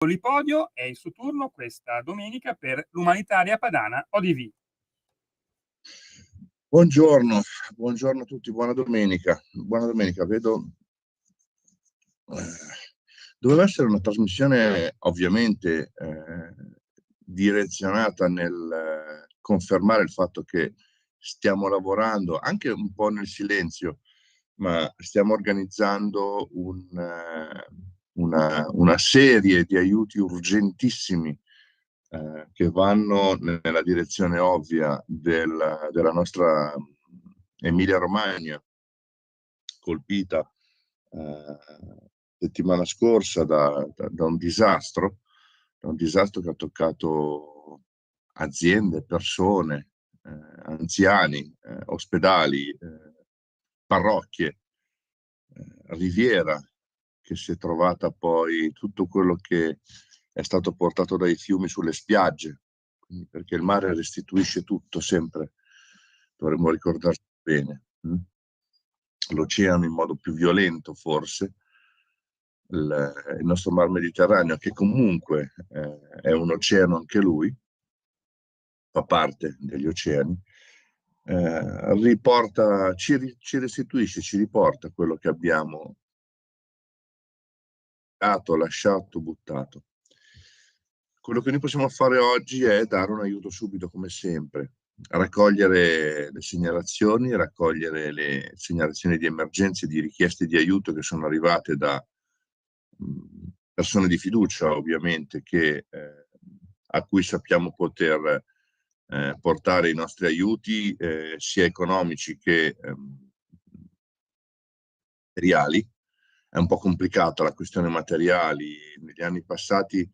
Lipodio è il suo turno questa domenica per l'Umanitaria Padana ODV. Buongiorno a tutti, buona domenica. Buona domenica, vedo. Doveva essere una trasmissione ovviamente direzionata nel confermare il fatto che stiamo lavorando anche un po' nel silenzio, ma stiamo organizzando una serie di aiuti urgentissimi che vanno nella direzione ovvia della nostra Emilia-Romagna, colpita settimana scorsa da un disastro che ha toccato aziende, persone, anziani, ospedali, parrocchie, Riviera, che si è trovata poi tutto quello che è stato portato dai fiumi sulle spiagge, perché il mare restituisce tutto sempre, dovremmo ricordarci bene. L'oceano in modo più violento forse, il nostro mar Mediterraneo, che comunque è un oceano anche lui, fa parte degli oceani, ci restituisce, ci riporta quello che abbiamo dato, lasciato, buttato. Quello che noi possiamo fare oggi è dare un aiuto subito, come sempre, raccogliere le segnalazioni di emergenza e di richieste di aiuto che sono arrivate da persone di fiducia, ovviamente, a cui sappiamo poter portare i nostri aiuti, sia economici che materiali. È un po' complicata la questione materiali. Negli anni passati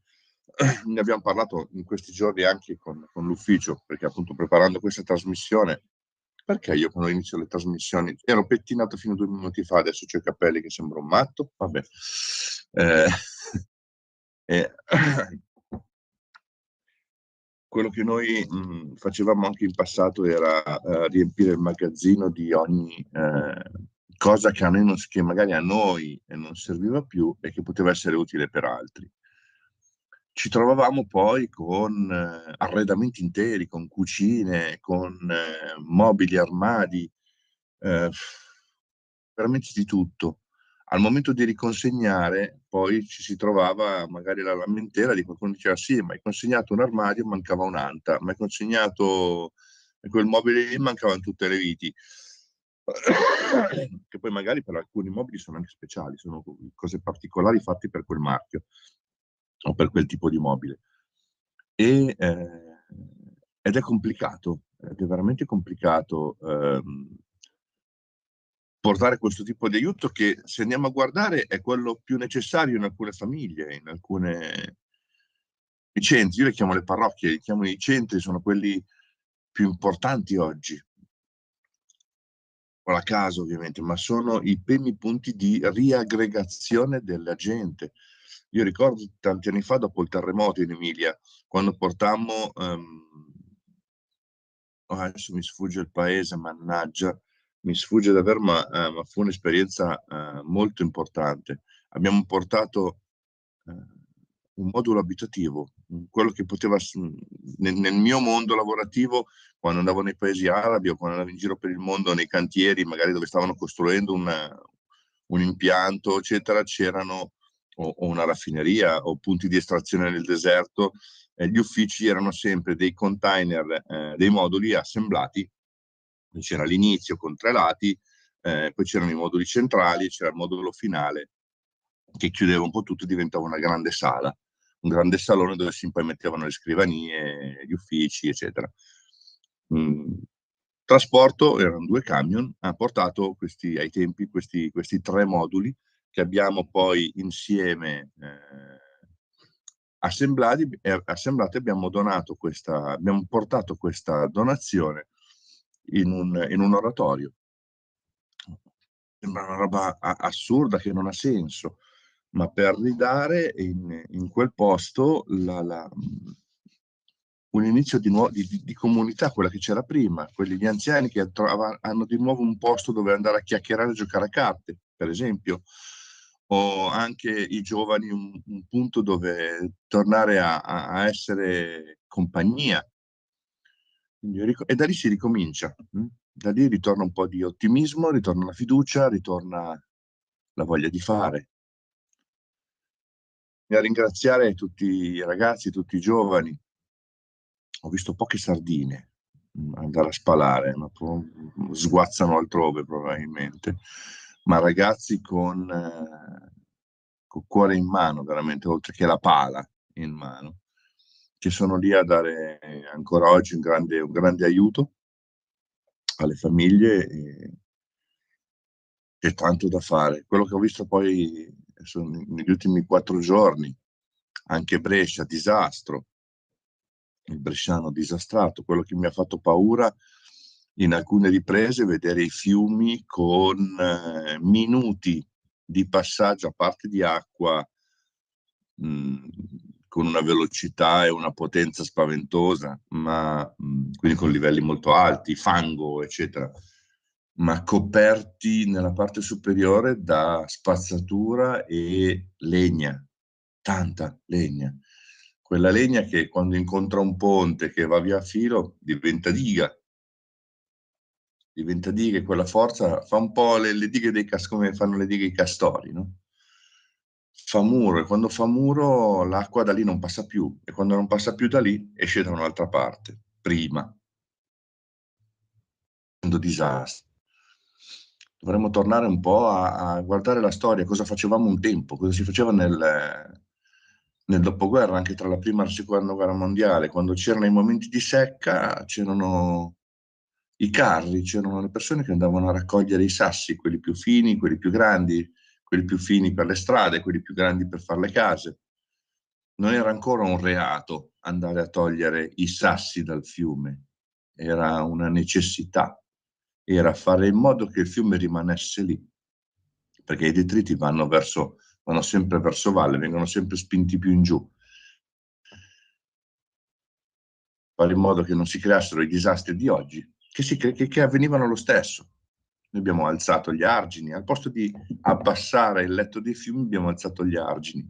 ne abbiamo parlato in questi giorni anche con l'ufficio, perché appunto preparando questa trasmissione, perché io quando inizio le trasmissioni ero pettinato fino a 2 minuti fa, adesso c'ho i capelli che sembro un matto, vabbè. Quello che noi facevamo anche in passato era riempire il magazzino di ogni cosa che magari a noi non serviva più e che poteva essere utile per altri. Ci trovavamo poi con arredamenti interi, con cucine, con mobili, armadi, veramente di tutto. Al momento di riconsegnare, poi ci si trovava magari la lamentela di qualcuno che diceva: sì, ma hai consegnato un armadio, mancava un'anta, ma hai consegnato quel mobile lì, mancavano tutte le viti. Che poi magari per alcuni mobili sono anche speciali, sono cose particolari fatte per quel marchio o per quel tipo di mobile. Ed è complicato, ed è veramente complicato portare questo tipo di aiuto, che se andiamo a guardare è quello più necessario in alcune famiglie, in alcune centri. Io le chiamo le parrocchie, li chiamo i centri, sono quelli più importanti oggi, o la casa ovviamente, ma sono i primi punti di riaggregazione della gente. Io ricordo tanti anni fa, dopo il terremoto in Emilia, quando portammo, adesso mi sfugge il paese, mannaggia, mi sfugge davvero, ma fu un'esperienza molto importante. Abbiamo portato un modulo abitativo, quello che poteva, nel mio mondo lavorativo, quando andavo nei paesi arabi o quando andavo in giro per il mondo nei cantieri, magari dove stavano costruendo un impianto, eccetera, c'erano o una raffineria o punti di estrazione nel deserto. Gli uffici erano sempre dei container, dei moduli assemblati. C'era l'inizio con 3 lati, poi c'erano i moduli centrali, c'era il modulo finale che chiudeva un po' tutto e diventava una grande sala, un grande salone dove si poi mettevano le scrivanie, gli uffici, eccetera. Trasporto, erano 2 camion, ha portato ai tempi questi 3 moduli che abbiamo poi insieme assemblati, abbiamo portato questa donazione in un oratorio. Sembra una roba assurda che non ha senso, ma per ridare in quel posto un inizio di comunità, quella che c'era prima, gli anziani che hanno di nuovo un posto dove andare a chiacchierare e giocare a carte, per esempio, o anche i giovani un punto dove tornare a essere compagnia. E da lì si ricomincia. Da lì ritorna un po' di ottimismo, ritorna la fiducia, ritorna la voglia di fare. E a ringraziare tutti i ragazzi, tutti i giovani. Ho visto poche sardine andare a spalare, ma sguazzano altrove probabilmente, ma ragazzi con cuore in mano, veramente, oltre che la pala in mano, che sono lì a dare ancora oggi un grande aiuto alle famiglie, e tanto da fare. Quello che ho visto poi negli ultimi 4 giorni, anche Brescia, disastro, il bresciano disastrato. Quello che mi ha fatto paura in alcune riprese, vedere i fiumi con minuti di passaggio, a parte di acqua, con una velocità e una potenza spaventosa, ma quindi con livelli molto alti, fango, eccetera, ma coperti nella parte superiore da spazzatura e legna, tanta legna. Quella legna che quando incontra un ponte che va via a filo diventa diga, e quella forza fa un po' le dighe come fanno le dighe i castori, no? Fa muro, e quando fa muro l'acqua da lì non passa più, e quando non passa più da lì esce da un'altra parte, prima. Disastro. Dovremmo tornare un po' a guardare la storia, cosa facevamo un tempo, cosa si faceva nel dopoguerra, anche tra la prima e la seconda guerra mondiale, quando c'erano i momenti di secca, c'erano i carri, c'erano le persone che andavano a raccogliere i sassi, quelli più fini, quelli più grandi, quelli più fini per le strade, quelli più grandi per fare le case. Non era ancora un reato andare a togliere i sassi dal fiume, era una necessità, era fare in modo che il fiume rimanesse lì, perché i detriti vanno sempre verso valle, vengono sempre spinti più in giù. Fare in modo che non si creassero i disastri di oggi, che avvenivano lo stesso. Noi abbiamo alzato gli argini, al posto di abbassare il letto dei fiumi abbiamo alzato gli argini,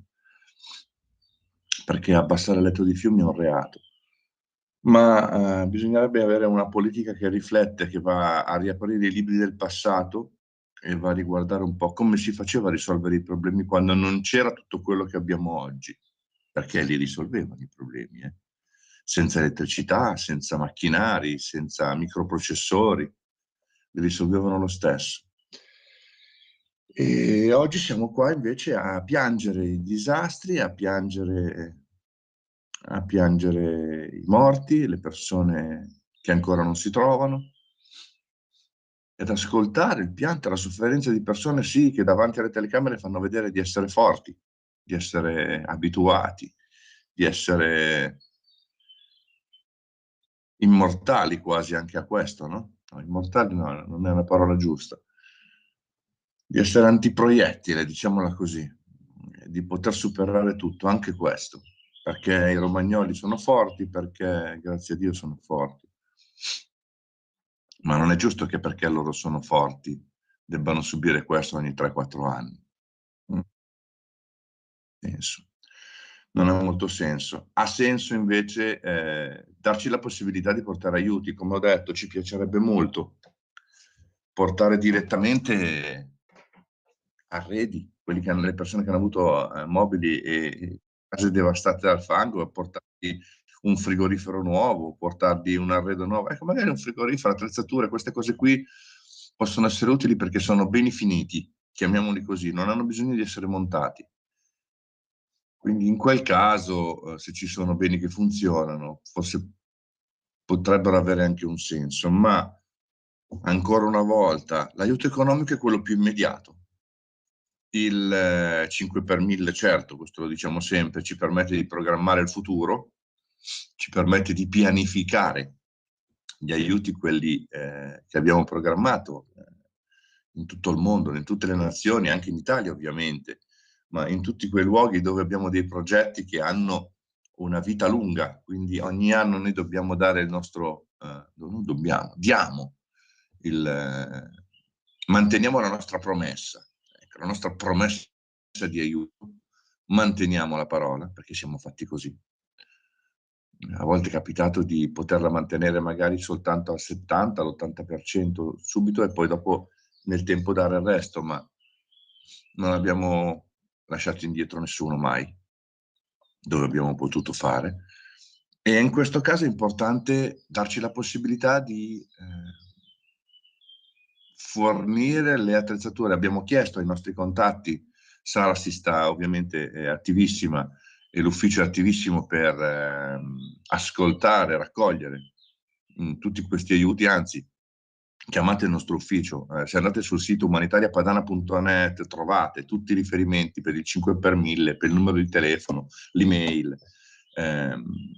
perché abbassare il letto dei fiumi è un reato. Ma bisognerebbe avere una politica che riflette, che va a riaprire i libri del passato e va a riguardare un po' come si faceva a risolvere i problemi quando non c'era tutto quello che abbiamo oggi, perché li risolvevano i problemi, senza elettricità, senza macchinari, senza microprocessori, li risolvevano lo stesso. E oggi siamo qua invece a piangere i disastri, a piangere i morti, le persone che ancora non si trovano, ed ascoltare il pianto e la sofferenza di persone, sì, che davanti alle telecamere fanno vedere di essere forti, di essere abituati, di essere immortali quasi anche a questo, no? No, immortali no, non è una parola giusta. Di essere antiproiettile, diciamola così, di poter superare tutto, anche questo, perché i romagnoli sono forti, perché grazie a Dio sono forti. Ma non è giusto che perché loro sono forti debbano subire questo ogni 3-4 anni. Penso. Non ha molto senso. Ha senso invece darci la possibilità di portare aiuti. Come ho detto, ci piacerebbe molto portare direttamente arredi, le persone che hanno avuto mobili e case devastate dal fango, portargli un frigorifero nuovo, portargli un arredo nuovo. Ecco, magari un frigorifero, attrezzature, queste cose qui possono essere utili perché sono beni finiti, chiamiamoli così, non hanno bisogno di essere montati. Quindi in quel caso, se ci sono beni che funzionano, forse potrebbero avere anche un senso, ma ancora una volta l'aiuto economico è quello più immediato. Il 5 per 1000, certo, questo lo diciamo sempre, ci permette di programmare il futuro, ci permette di pianificare gli aiuti, quelli che abbiamo programmato in tutto il mondo, in tutte le nazioni, anche in Italia ovviamente, ma in tutti quei luoghi dove abbiamo dei progetti che hanno una vita lunga, quindi ogni anno noi dobbiamo dare il nostro, manteniamo la nostra promessa. Ecco, la nostra promessa di aiuto, manteniamo la parola, perché siamo fatti così. A volte è capitato di poterla mantenere magari soltanto al 70, all'80% subito e poi dopo nel tempo dare il resto, ma non abbiamo lasciato indietro nessuno mai, dove abbiamo potuto fare. E in questo caso è importante darci la possibilità di fornire le attrezzature. Abbiamo chiesto ai nostri contatti, Sara si sta ovviamente è attivissima e l'ufficio è attivissimo per ascoltare, raccogliere tutti questi aiuti, anzi chiamate il nostro ufficio, se andate sul sito umanitariapadana.net trovate tutti i riferimenti per il 5 per 1000, per il numero di telefono, l'email,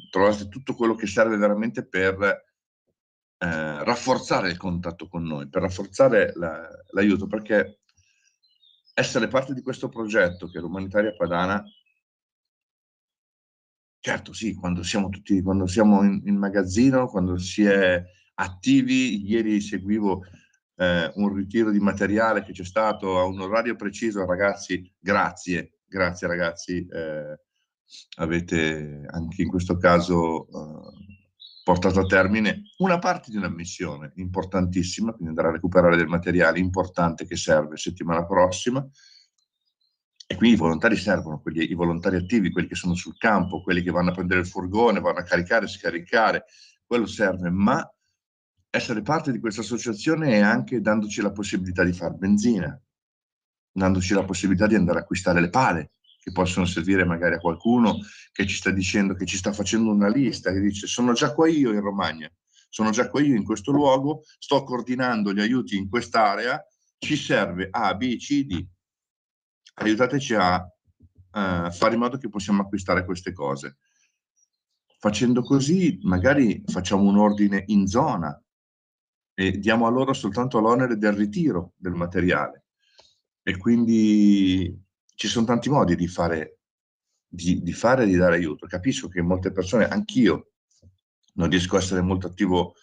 trovate tutto quello che serve veramente per rafforzare il contatto con noi, per rafforzare l'aiuto, perché essere parte di questo progetto che è l'Umanitaria Padana, certo sì, quando siamo in magazzino, quando si è attivi, ieri seguivo un ritiro di materiale che c'è stato a un orario preciso, ragazzi, grazie ragazzi, avete anche in questo caso portato a termine una parte di una missione importantissima, quindi andare a recuperare del materiale importante che serve settimana prossima. E quindi i volontari servono, i volontari attivi, quelli che sono sul campo, quelli che vanno a prendere il furgone, vanno a caricare, scaricare, quello serve, ma essere parte di questa associazione è anche dandoci la possibilità di fare benzina, dandoci la possibilità di andare a acquistare le pale, che possono servire magari a qualcuno che ci sta dicendo, che ci sta facendo una lista, che dice sono già qua io in Romagna, sono già qua io in questo luogo, sto coordinando gli aiuti in quest'area, ci serve A, B, C, D. Aiutateci a fare in modo che possiamo acquistare queste cose. Facendo così magari facciamo un ordine in zona e diamo a loro soltanto l'onere del ritiro del materiale. E quindi ci sono tanti modi di fare e di dare aiuto. Capisco che molte persone, anch'io, non riesco a essere molto attivo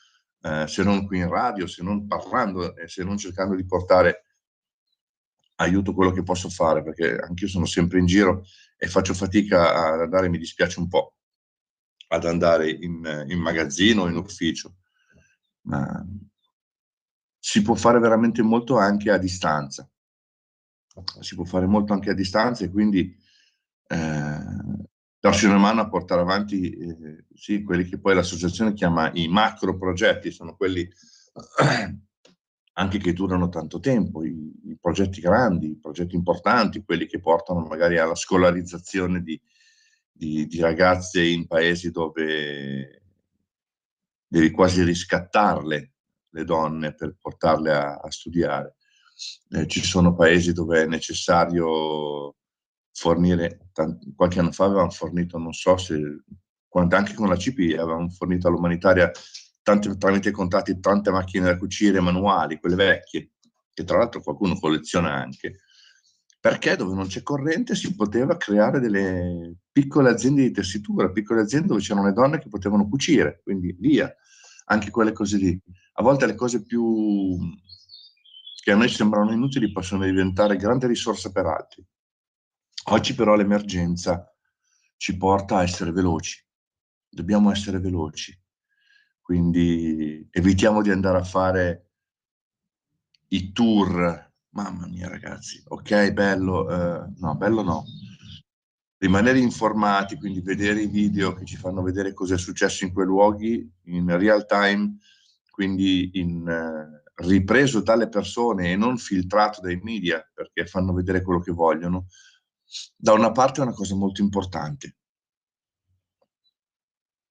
se non qui in radio, se non parlando e se non cercando di portare aiuto quello che posso fare, perché anch'io sono sempre in giro e faccio fatica ad andare, mi dispiace un po' ad andare in magazzino o in ufficio, ma si può fare veramente molto anche a distanza. Si può fare molto anche a distanza e quindi darci una mano a portare avanti sì, quelli che poi l'associazione chiama i macro progetti, sono quelli anche che durano tanto tempo, i progetti grandi, i progetti importanti, quelli che portano magari alla scolarizzazione di ragazze in paesi dove devi quasi riscattarle, le donne, per portarle a studiare. Ci sono paesi dove è necessario fornire, qualche anno fa avevamo fornito, non so se, anche con la CP avevamo fornito all'umanitaria tramite contatti tante macchine da cucire manuali, quelle vecchie, che tra l'altro qualcuno colleziona anche, perché dove non c'è corrente si poteva creare delle piccole aziende di tessitura, piccole aziende dove c'erano le donne che potevano cucire, quindi via, anche quelle cose lì. A volte le cose più che a noi sembrano inutili possono diventare grande risorsa per altri. Oggi però l'emergenza ci porta a essere veloci, dobbiamo essere veloci, quindi evitiamo di andare a fare i tour. Mamma mia ragazzi, ok, bello, no, bello no. Rimanere informati, quindi vedere i video che ci fanno vedere cosa è successo in quei luoghi in real time, quindi ripreso dalle persone e non filtrato dai media, perché fanno vedere quello che vogliono. Da una parte è una cosa molto importante,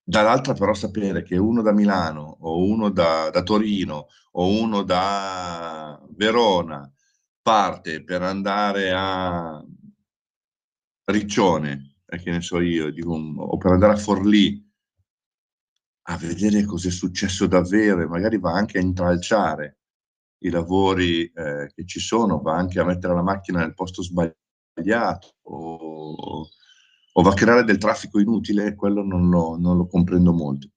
dall'altra però sapere che uno da Milano o uno da Torino o uno da Verona parte per andare a Riccione, che ne so io, o per andare a Forlì a vedere cosa è successo davvero e magari va anche a intralciare i lavori che ci sono, va anche a mettere la macchina nel posto sbagliato o va a creare del traffico inutile, quello non lo comprendo molto.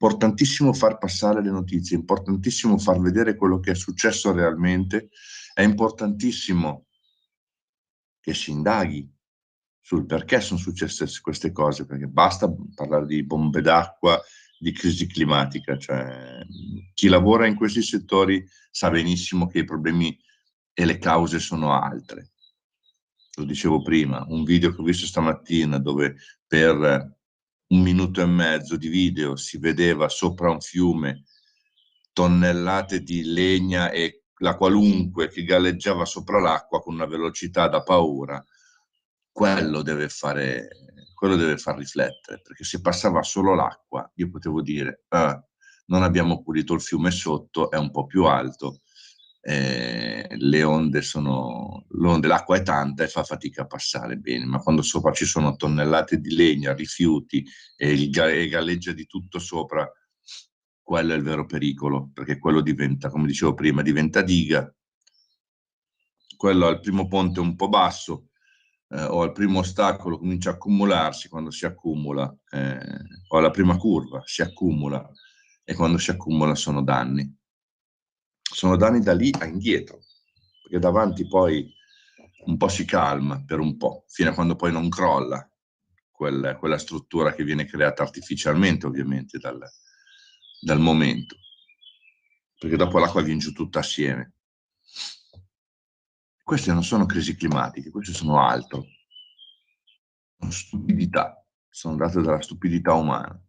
Importantissimo far passare le notizie, importantissimo far vedere quello che è successo realmente, è importantissimo che si indaghi sul perché sono successe queste cose, perché basta parlare di bombe d'acqua, di crisi climatica, cioè chi lavora in questi settori sa benissimo che i problemi e le cause sono altre. Lo dicevo prima, un video che ho visto stamattina dove per 1 minuto e mezzo di video si vedeva sopra un fiume tonnellate di legna e la qualunque che galleggiava sopra l'acqua con una velocità da paura, quello deve far riflettere, perché se passava solo l'acqua io potevo dire non abbiamo pulito il fiume sotto, è un po' più alto, l'acqua è tanta e fa fatica a passare bene, ma quando sopra ci sono tonnellate di legna, rifiuti e galleggia di tutto sopra, quello è il vero pericolo, perché quello diventa, come dicevo prima, diventa diga, quello al primo ponte un po' basso o al primo ostacolo comincia a accumularsi, quando si accumula, o alla prima curva si accumula, e quando si accumula sono danni. Sono danni da lì a indietro, perché davanti poi un po' si calma per un po', fino a quando poi non crolla quella struttura che viene creata artificialmente, ovviamente, dal momento, perché dopo l'acqua viene giù tutta assieme. Queste non sono crisi climatiche, queste sono altro, sono stupidità, sono date dalla stupidità umana.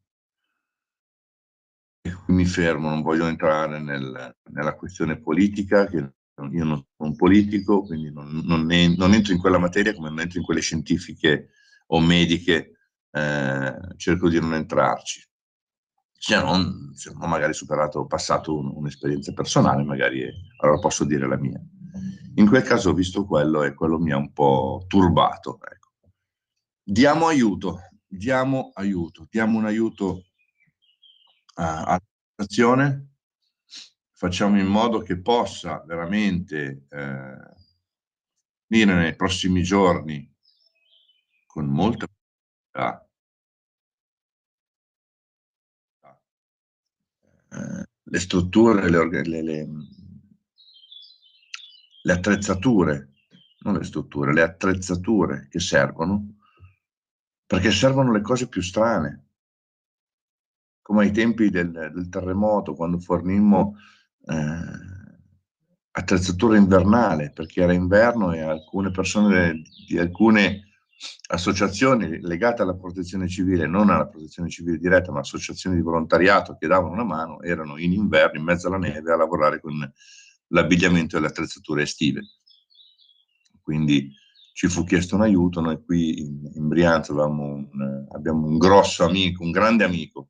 E qui mi fermo, non voglio entrare nella questione politica, che io non sono un politico, quindi non entro in quella materia come non entro in quelle scientifiche o mediche, cerco di non entrarci. Se non magari superato, passato un'esperienza personale, magari allora posso dire la mia. In quel caso ho visto quello e quello mi ha un po' turbato. Ecco. Diamo un aiuto alla situazione, facciamo in modo che possa veramente venire nei prossimi giorni con molta le strutture, le attrezzature, non le strutture, le attrezzature che servono, perché servono le cose più strane, come ai tempi del terremoto, quando fornimmo attrezzatura invernale, perché era inverno e alcune persone di alcune associazioni legate alla protezione civile, non alla protezione civile diretta, ma associazioni di volontariato che davano una mano, erano in inverno, in mezzo alla neve, a lavorare con l'abbigliamento e le attrezzature estive. Quindi ci fu chiesto un aiuto. Noi qui in Brianza abbiamo un grosso amico, un grande amico,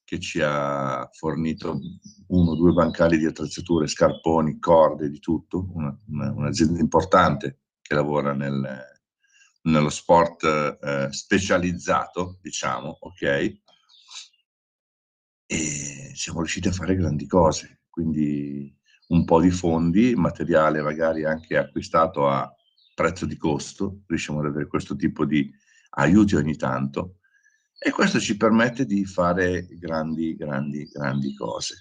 che ci ha fornito 1 o 2 bancali di attrezzature, scarponi, corde, di tutto, un'azienda importante che lavora nello sport specializzato, diciamo, ok? E siamo riusciti a fare grandi cose, quindi un po' di fondi, materiale magari anche acquistato a prezzo di costo, riusciamo ad avere questo tipo di aiuti ogni tanto, e questo ci permette di fare grandi cose.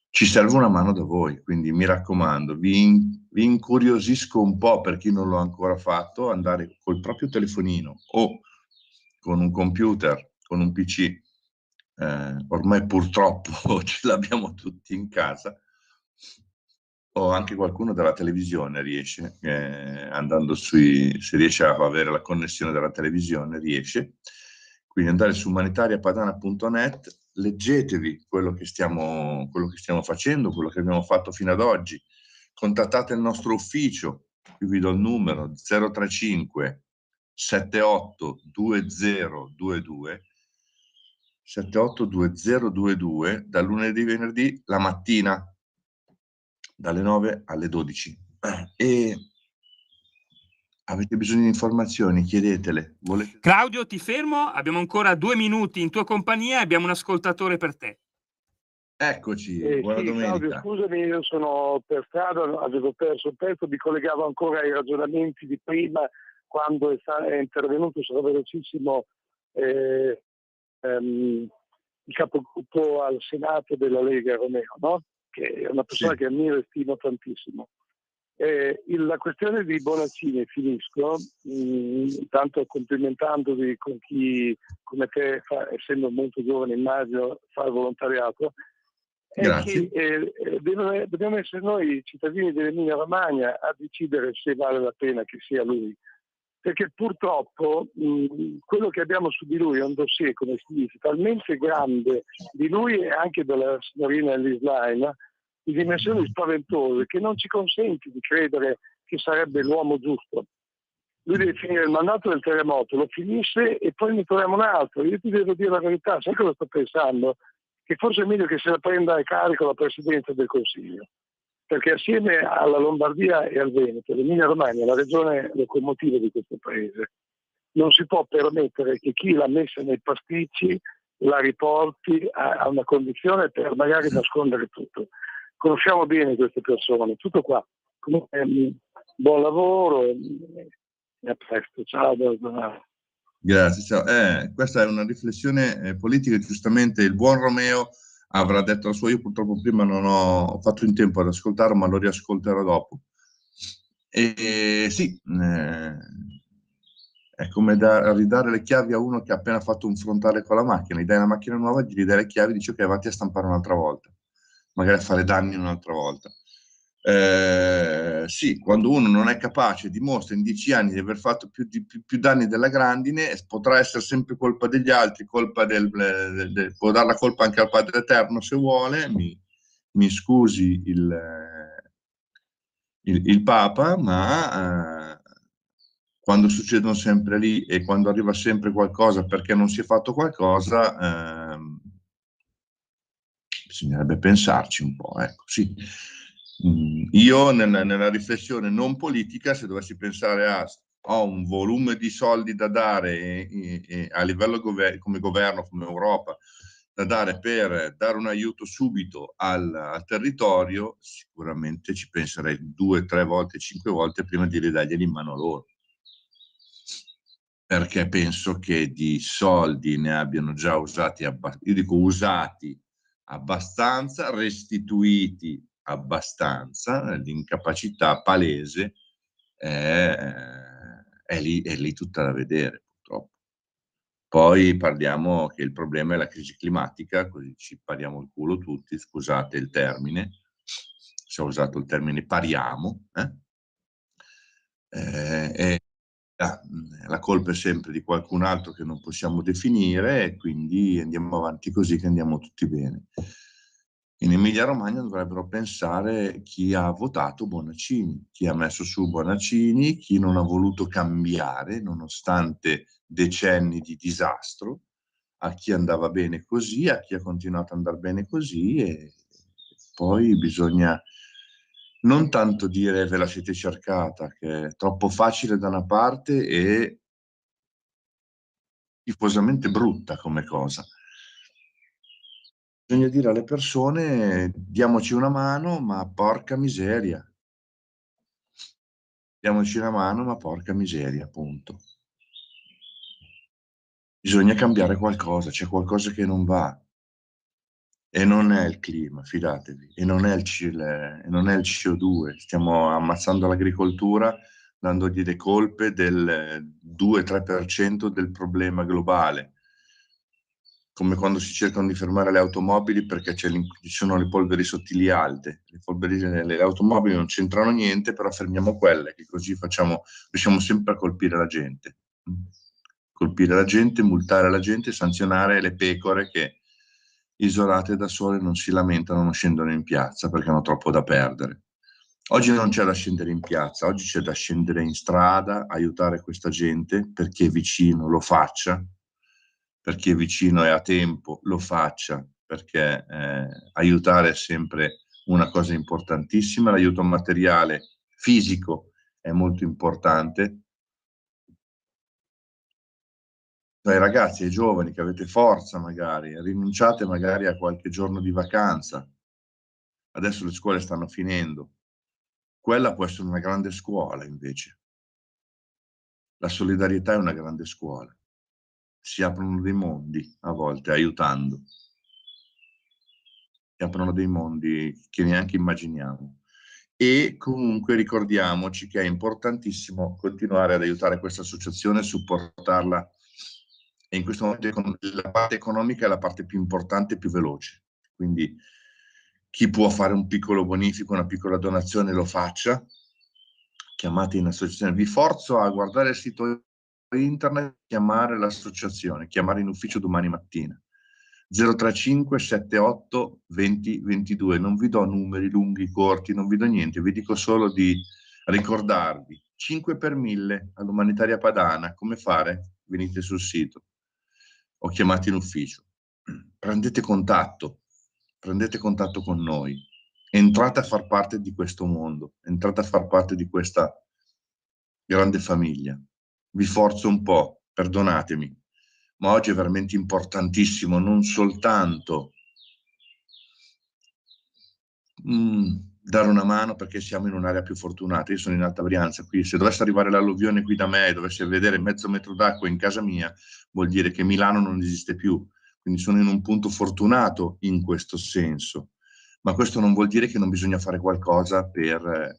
Ci serve una mano da voi, quindi mi raccomando, vi incuriosisco un po', per chi non l'ha ancora fatto, andare col proprio telefonino o con un computer, con un PC, ormai purtroppo ce l'abbiamo tutti in casa, o anche qualcuno dalla televisione riesce, andando se riesce a avere la connessione della televisione, riesce. Quindi andare su umanitariapadana.net, leggetevi quello che stiamo facendo, quello che abbiamo fatto fino ad oggi, contattate il nostro ufficio, qui vi do il numero 035 78 2022 782022, da lunedì a venerdì la mattina dalle 9 alle 12. E avete bisogno di informazioni, chiedetele. Claudio, ti fermo, abbiamo ancora 2 minuti in tua compagnia e abbiamo un ascoltatore per te. Eccoci, buona domenica. Claudio, scusami, io sono per strada, avevo perso il pezzo, mi collegavo ancora ai ragionamenti di prima, quando è intervenuto, sarò velocissimo, il capogruppo al Senato della Lega Romeo, no? Che è una persona che ammiro e stimo tantissimo. La questione di Bonaccini, finisco, tanto complimentandovi con chi come te, essendo molto giovane immagino, fa il volontariato, è Grazie. che dobbiamo essere noi cittadini dell'Emilia Romagna a decidere se vale la pena che sia lui, perché purtroppo quello che abbiamo su di lui è un dossier, come si dice, talmente grande di lui e anche della signorina Elise Line, di dimensioni spaventose, che non ci consente di credere che sarebbe l'uomo giusto. Lui deve finire il mandato del terremoto, lo finisce e poi ne troviamo un altro. Io ti devo dire la verità, sai cosa sto pensando? Che forse è meglio che se la prenda a carico la Presidenza del Consiglio, perché assieme alla Lombardia e al Veneto, l'Emilia Romagna è la regione locomotiva di questo paese. Non si può permettere che chi l'ha messa nei pasticci la riporti a una condizione per magari nascondere tutto. Conosciamo bene queste persone, tutto qua. Comunque, buon lavoro e a presto. Ciao. Grazie. Ciao. Questa è una riflessione politica, giustamente il buon Romeo avrà detto la sua. Io purtroppo prima non ho fatto in tempo ad ascoltarlo, ma lo riascolterò dopo. Sì, è come ridare le chiavi a uno che ha appena fatto un frontale con la macchina. Gli dai una macchina nuova, gli dai le chiavi e dici ok, vatti a stampare un'altra volta, magari a fare danni un'altra volta. Sì, quando uno non è capace, dimostra in 10 anni di aver fatto più danni della grandine, potrà essere sempre colpa degli altri, può dare la colpa anche al Padre Eterno se vuole, mi scusi il Papa, ma quando succedono sempre lì e quando arriva sempre qualcosa perché non si è fatto qualcosa, bisognerebbe pensarci un po', ecco, sì. Io nella riflessione non politica, se dovessi pensare ho un volume di soldi da dare e a livello come governo, come Europa, da dare per dare un aiuto subito al territorio, sicuramente ci penserei 2, 3 volte, 5 volte prima di ridarglieli in mano loro. Perché penso che di soldi ne abbiano già usati, io dico usati abbastanza, restituiti abbastanza, l'incapacità palese è lì tutta da vedere, purtroppo. Poi parliamo che il problema è la crisi climatica, così ci pariamo il culo tutti, scusate il termine, se ho usato il termine pariamo, la colpa è sempre di qualcun altro che non possiamo definire e quindi andiamo avanti così che andiamo tutti bene. In Emilia-Romagna dovrebbero pensare chi ha votato Bonaccini, chi ha messo su Bonaccini, chi non ha voluto cambiare nonostante decenni di disastro, a chi andava bene così, a chi ha continuato ad andare bene così e poi bisogna non tanto dire ve la siete cercata, che è troppo facile da una parte e tifosamente brutta come cosa. Bisogna dire alle persone diamoci una mano, ma porca miseria. Diamoci una mano, ma porca miseria, appunto. Bisogna cambiare qualcosa, c'è qualcosa che non va. E non è il clima, fidatevi, e non è il CO2. Stiamo ammazzando l'agricoltura dandogli le colpe del 2-3% del problema globale. Come quando si cercano di fermare le automobili perché ci sono le polveri sottili alte. Le automobili non c'entrano niente, però fermiamo quelle, che così riusciamo sempre a colpire la gente. Colpire la gente, multare la gente, sanzionare le pecore che isolate da sole non si lamentano, non scendono in piazza perché hanno troppo da perdere. Oggi non c'è da scendere in piazza, oggi c'è da scendere in strada, aiutare questa gente, per chi è vicino lo faccia, per chi è vicino e a tempo lo faccia, perché aiutare è sempre una cosa importantissima, l'aiuto materiale, fisico è molto importante. Ai ragazzi, ai giovani che avete forza magari, rinunciate magari a qualche giorno di vacanza. Adesso le scuole stanno finendo. Quella può essere una grande scuola invece. La solidarietà è una grande scuola. Si aprono dei mondi a volte aiutando. Si aprono dei mondi che neanche immaginiamo. E comunque ricordiamoci che è importantissimo continuare ad aiutare questa associazione, supportarla, e in questo momento la parte economica è la parte più importante e più veloce. Quindi chi può fare un piccolo bonifico, una piccola donazione, lo faccia. Chiamate in associazione. Vi forzo a guardare il sito internet, chiamare l'associazione, chiamare in ufficio domani mattina. 035 78 20 22. Non vi do numeri lunghi, corti, non vi do niente, vi dico solo di ricordarvi 5 per 1000 all'Umanitaria Padana. Come fare? Venite sul sito o chiamate in ufficio. Prendete contatto con noi, entrate a far parte di questo mondo, entrate a far parte di questa grande famiglia. Vi forzo un po', perdonatemi, ma oggi è veramente importantissimo non soltanto dare una mano perché siamo in un'area più fortunata. Io sono in Alta Brianza, qui se dovesse arrivare l'alluvione qui da me e dovesse vedere mezzo metro d'acqua in casa mia, vuol dire che Milano non esiste più. Quindi sono in un punto fortunato in questo senso, ma questo non vuol dire che non bisogna fare qualcosa per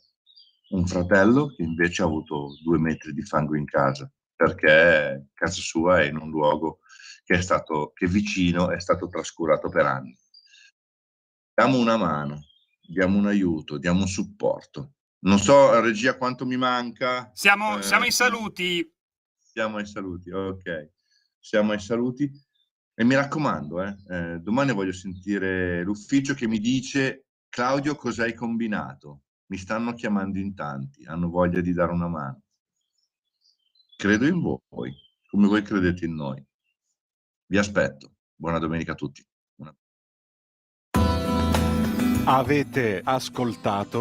un fratello che invece ha avuto 2 metri di fango in casa, perché casa sua è in un luogo che vicino è stato trascurato per anni. Diamo una mano, diamo un aiuto, diamo un supporto. Non so, regia, quanto mi manca. Siamo ai saluti. Siamo ai saluti, ok. Siamo ai saluti. E mi raccomando, domani voglio sentire l'ufficio che mi dice: Claudio, cosa hai combinato? Mi stanno chiamando in tanti, hanno voglia di dare una mano. Credo in voi, come voi credete in noi. Vi aspetto. Buona domenica a tutti. Avete ascoltato